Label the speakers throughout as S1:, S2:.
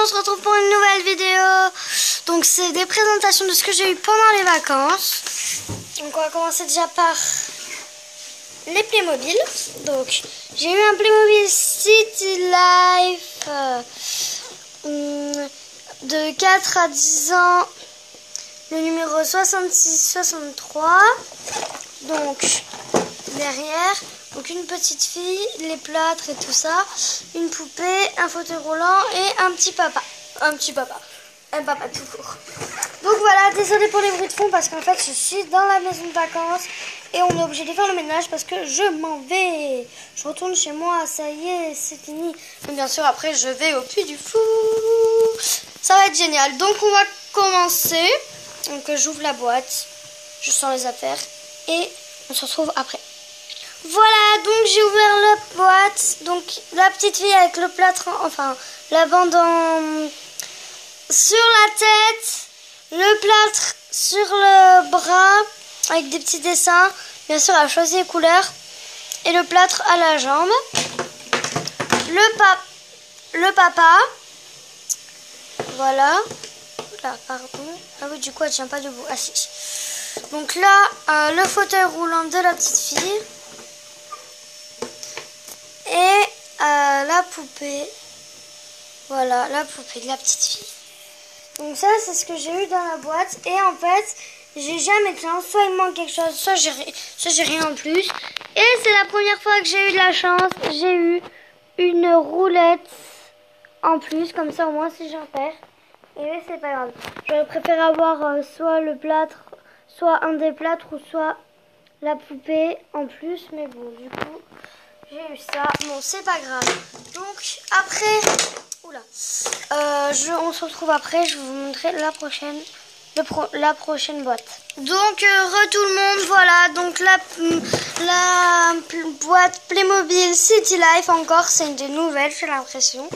S1: on se retrouve pour une nouvelle vidéo. Donc c'est des présentations de ce que j'ai eu pendant les vacances. Donc on va commencer déjà par les Playmobil. Donc j'ai eu un Playmobil City Life de 4 à 10 ans. Le numéro 66-63. Donc derrière, donc une petite fille, les plâtres et tout ça, une poupée, un fauteuil roulant et un petit papa. Un papa tout court. Donc voilà, désolé pour les bruits de fond parce qu'en fait je suis dans la maison de vacances et on est obligé de faire le ménage parce que je m'en vais. Je retourne chez moi, ça y est, c'est fini. Mais bien sûr après je vais au Puy du Fou. Ça va être génial. Donc on va commencer. Donc j'ouvre la boîte, je sors les affaires et on se retrouve après. Voilà, donc j'ai ouvert la boîte. Donc la petite fille avec le plâtre, enfin la bande sur la tête, le plâtre sur le bras avec des petits dessins. Bien sûr, elle a choisi les couleurs et le plâtre à la jambe. Le papa, voilà. Là, pardon. Ah oui, du coup, elle tient pas debout. Ah si. Donc là, le fauteuil roulant de la petite fille. Et la poupée. Voilà, la poupée de la petite fille. Donc ça, c'est ce que j'ai eu dans la boîte. Et en fait, j'ai jamais de chance. Soit il manque quelque chose, soit j'ai rien en plus. Et c'est la première fois que j'ai eu de la chance. J'ai eu une roulette en plus. Comme ça, au moins, si j'en perds. Et c'est pas grave. J'aurais préféré avoir soit le plâtre, soit un des plâtres, ou soit la poupée en plus. Mais bon, du coup, j'ai eu ça. Bon, c'est pas grave. Donc, après... Oula. On se retrouve après. Je vais vous montrer la prochaine, la prochaine boîte. Donc, tout le monde, voilà. Donc, la boîte Playmobil City Life, encore, c'est une des nouvelles, j'ai l'impression.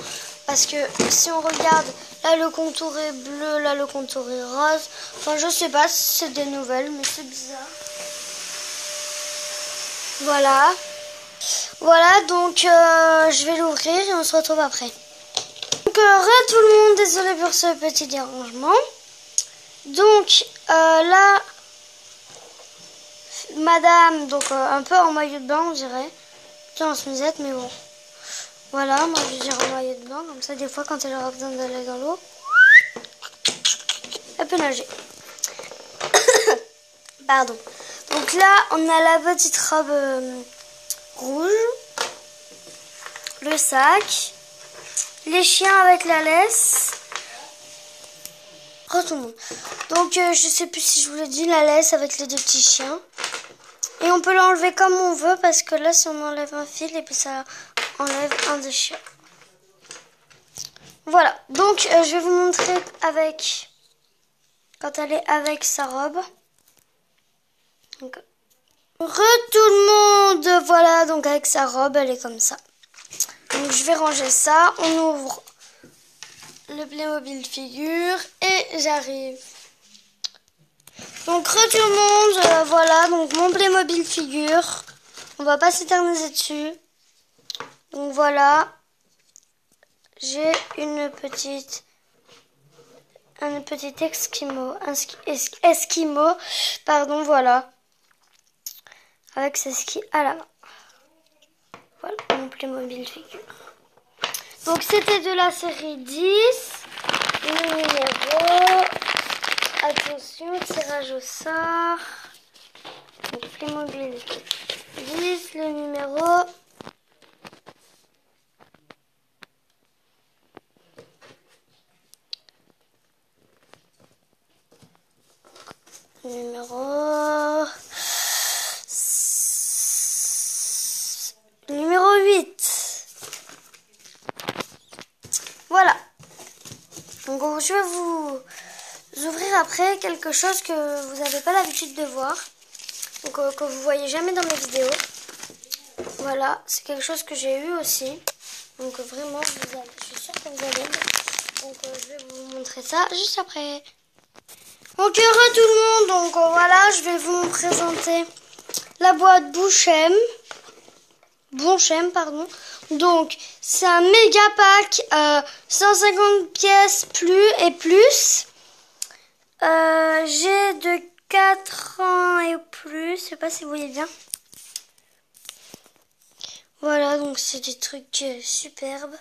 S1: Parce que si on regarde, là le contour est bleu, là le contour est rose. Enfin, je sais pas si c'est des nouvelles, mais c'est bizarre. Voilà. Voilà, donc je vais l'ouvrir et on se retrouve après. Donc, tout le monde, désolé pour ce petit dérangement. Donc, là, madame, donc un peu en maillot de bain, on dirait. Plutôt en chemisette, mais bon. Voilà, moi je vais dire en maillot de bain, comme ça des fois quand elle aura besoin d'aller dans l'eau, elle peut nager. Pardon. Donc là, on a la petite robe rouge, le sac, les chiens avec la laisse. Oh, tout le monde. Donc je sais plus si je vous l'ai dit, la laisse avec les deux petits chiens. Et on peut l'enlever comme on veut parce que là, si on enlève un fil, et puis ça enlève un des chiens. Voilà, donc je vais vous montrer avec quand elle est avec sa robe. Donc, tout le monde, voilà, donc avec sa robe, elle est comme ça. Donc je vais ranger ça, on ouvre le Playmobil figure et j'arrive. Donc tout le monde, voilà, donc mon Playmobil figure. On va pas s'éterniser dessus. Donc voilà, j'ai un petit esquimau, pardon, voilà, avec ses skis à la main. Voilà, mon Playmobil figure. Donc c'était de la série 10, le numéro, attention, tirage au sort, donc Playmobil 10, le numéro... Numéro 8. Voilà. Donc je vais vous ouvrir après quelque chose que vous n'avez pas l'habitude de voir. Donc que vous voyez jamais dans mes vidéos. Voilà, c'est quelque chose que j'ai eu aussi. Donc vraiment, je suis sûre que vous allez aimer. Donc je vais vous montrer ça juste après. Donc tout le monde, donc voilà, je vais vous présenter la boîte Bonchem, pardon. Donc, c'est un méga pack, 150 pièces plus. J'ai de 4 ans et plus, je sais pas si vous voyez bien. Voilà, donc c'est des trucs superbes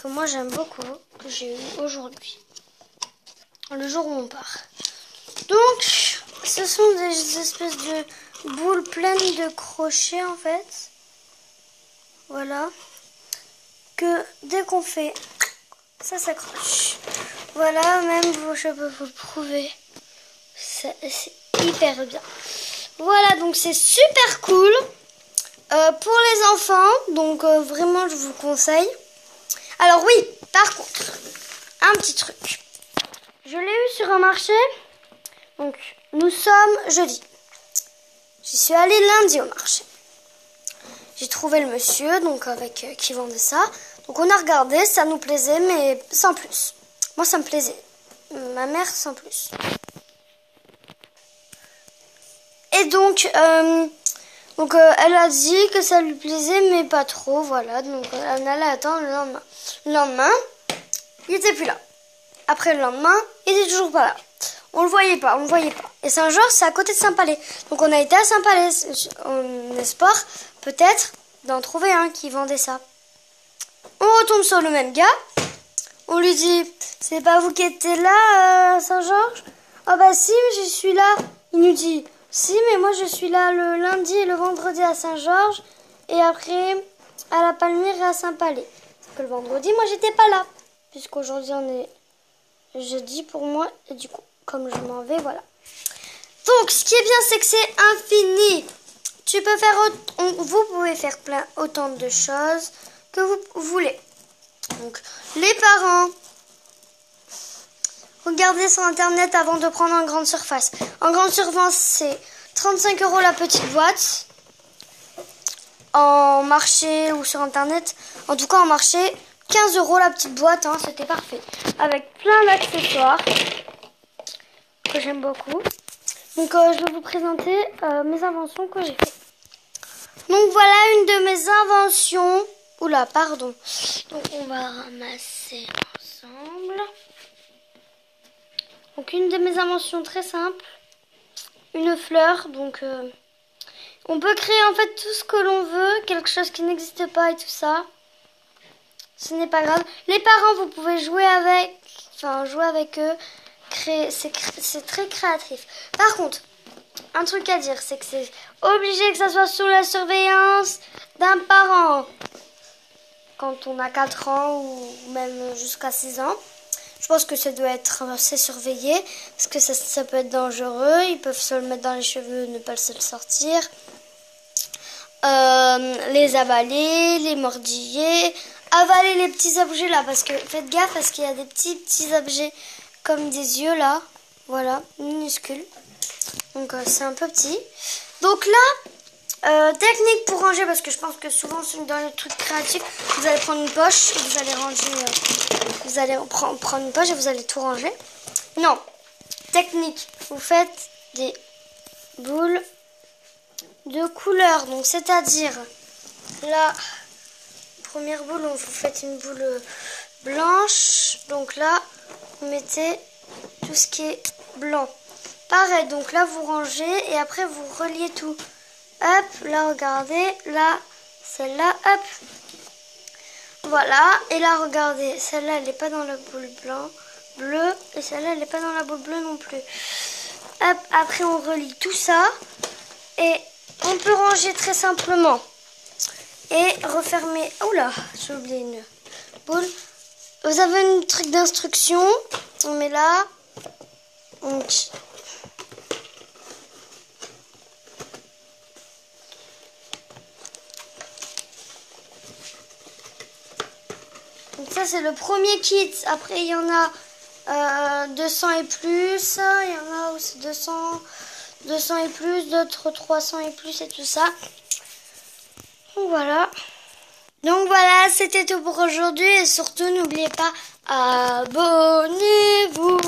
S1: que moi j'aime beaucoup, que j'ai eu aujourd'hui, le jour où on part. Donc, ce sont des espèces de boules pleines de crochets en fait. Voilà. Que dès qu'on fait, ça s'accroche. Voilà, même je peux vous le prouver. C'est hyper bien. Voilà, donc c'est super cool pour les enfants. Donc vraiment, je vous conseille. Alors oui, par contre, un petit truc. Je l'ai eu sur un marché. Donc, nous sommes jeudi. J'y suis allée lundi au marché. J'ai trouvé le monsieur donc qui vendait ça. Donc on a regardé, ça nous plaisait, mais sans plus. Moi, ça me plaisait. Ma mère, sans plus. Et donc, elle a dit que ça lui plaisait, mais pas trop. Voilà, donc on allait attendre le lendemain. Le lendemain, il était plus là. Après le lendemain, il était toujours pas là. On le voyait pas. Et Saint-Georges, c'est à côté de Saint-Palais. Donc on a été à Saint-Palais. On espère peut-être d'en trouver un qui vendait ça. On retombe sur le même gars. On lui dit, c'est pas vous qui étiez là, Saint-Georges? Ah bah si, mais je suis là. Il nous dit, si, mais moi je suis là le lundi et le vendredi à Saint-Georges. Et après, à la Palmyre et à Saint-Palais. Parce que le vendredi, moi j'étais pas là. Puisqu'aujourd'hui on est jeudi pour moi. Et du coup, comme je m'en vais, voilà. Donc, ce qui est bien, c'est que c'est infini. Vous pouvez faire autant de choses que vous voulez. Donc, les parents, regardez sur internet avant de prendre en grande surface. En grande surface, c'est 35 € la petite boîte. En marché ou sur internet, en tout cas en marché, 15 € la petite boîte, hein, c'était parfait. Avec plein d'accessoires que j'aime beaucoup. Donc je vais vous présenter mes inventions que j'ai fait. Donc voilà une de mes inventions. Oula, pardon. Donc on va ramasser ensemble. Donc une de mes inventions très simple. Une fleur. Donc on peut créer en fait tout ce que l'on veut. Quelque chose qui n'existe pas et tout ça. Ce n'est pas grave. Les parents, vous pouvez jouer avec eux. C'est très créatif. Par contre, un truc à dire, c'est que c'est obligé que ça soit sous la surveillance d'un parent. Quand on a 4 ans ou même jusqu'à 6 ans. Je pense que ça doit être assez surveillé. Parce que ça peut être dangereux. Ils peuvent se le mettre dans les cheveux, ne pas se le sortir. Les avaler, les mordiller. Avaler les petits objets là. Parce que faites gaffe parce qu'il y a des petits objets comme des yeux là. Voilà, minuscules. Donc c'est un peu petit. Donc là, technique pour ranger, parce que je pense que souvent dans les trucs créatifs, vous allez prendre une poche, et vous allez ranger, vous allez prendre une poche et vous allez tout ranger. Non, technique, vous faites des boules de couleur. Donc c'est-à-dire, la première boule, vous faites une boule blanche. Donc là, vous mettez tout ce qui est blanc. Pareil, donc là vous rangez et après vous reliez tout. Hop, là regardez, là, celle-là, hop. Voilà, et là regardez, celle-là elle n'est pas dans la boule bleue et celle-là elle n'est pas dans la boule bleue non plus. Hop, après on relie tout ça et on peut ranger très simplement. Et refermer, oula, j'ai oublié une boule. Vous avez un truc d'instruction, on met là. Donc ça c'est le premier kit. Après il y en a 200 et plus. Il y en a aussi 200 et plus, d'autres 300 et plus et tout ça. Donc voilà. Donc voilà, c'était tout pour aujourd'hui. Et surtout n'oubliez pas, abonnez-vous.